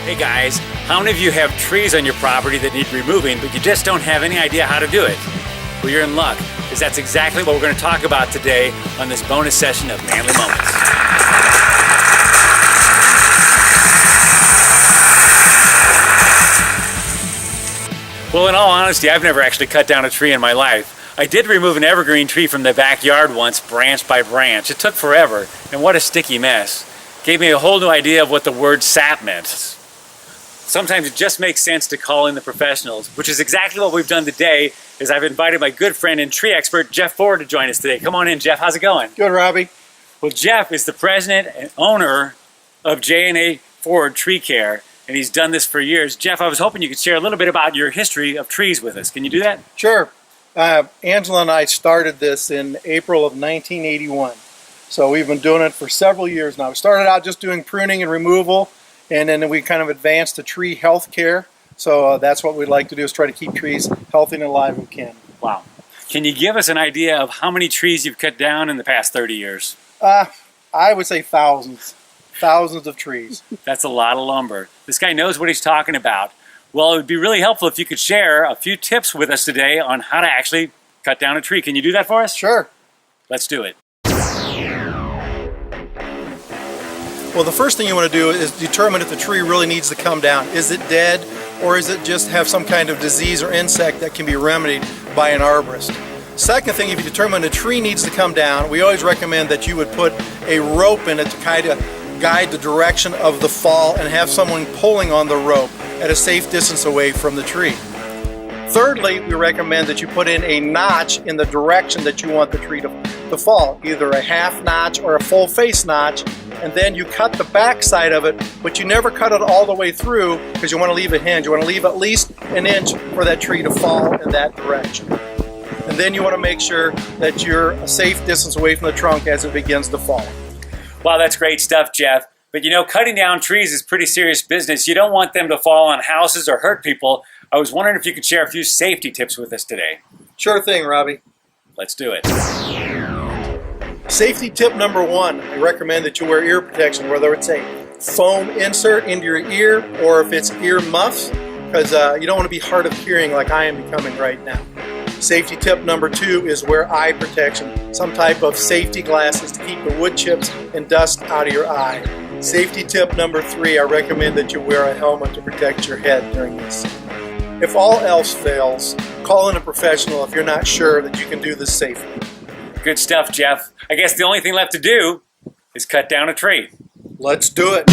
Hey guys, how many of you have trees on your property that need removing, but you just don't have any idea how to do it? Well, you're in luck, because that's exactly what we're going to talk about today on this bonus session of Manly Moments. Well, in all honesty, I've never actually cut down a tree in my life. I did remove an evergreen tree from the backyard once, branch by branch. It took forever, and what a sticky mess. Gave me a whole new idea of what the word sap meant. Sometimes it just makes sense to call in the professionals, which is exactly what we've done today, is I've invited my good friend and tree expert, Jeff Ford, to join us today. Come on in, Jeff. How's it going? Good, Robbie. Well, Jeff is the president and owner of J&A Ford Tree Care, and he's done this for years. Jeff, I was hoping you could share a little bit about your history of trees with us. Can you do that? Sure. Angela and I started this in April of 1981. So we've been doing it for several years now. We started out just doing pruning and removal, and then we kind of advanced to tree health care. So that's what we'd like to do, is try to keep trees healthy and alive if we can. Wow. Can you give us an idea of how many trees you've cut down in the past 30 years? I would say thousands. Thousands of trees. That's a lot of lumber. This guy knows what he's talking about. Well, it would be really helpful if you could share a few tips with us today on how to actually cut down a tree. Can you do that for us? Sure. Let's do it. Well, the first thing you want to do is determine if the tree really needs to come down. Is it dead, or is it just have some kind of disease or insect that can be remedied by an arborist? Second thing, if you determine the tree needs to come down, we always recommend that you would put a rope in it to kind of guide the direction of the fall and have someone pulling on the rope at a safe distance away from the tree. Thirdly, we recommend that you put in a notch in the direction that you want the tree to fall, either a half notch or a full face notch, and then you cut the back side of it, but you never cut it all the way through because you want to leave a hinge. You want to leave at least an inch for that tree to fall in that direction. And then you want to make sure that you're a safe distance away from the trunk as it begins to fall. Wow, that's great stuff, Jeff. But you know, cutting down trees is pretty serious business. You don't want them to fall on houses or hurt people. I was wondering if you could share a few safety tips with us today. Sure thing, Robbie. Let's do it. Safety tip number one, I recommend that you wear ear protection, whether it's a foam insert into your ear or if it's ear muffs, because you don't want to be hard of hearing like I am becoming right now. Safety tip number two is wear eye protection, some type of safety glasses to keep the wood chips and dust out of your eye. Safety tip number three, I recommend that you wear a helmet to protect your head during this. If all else fails, call in a professional if you're not sure that you can do this safely. Good stuff, Jeff. I guess the only thing left to do is cut down a tree. Let's do it.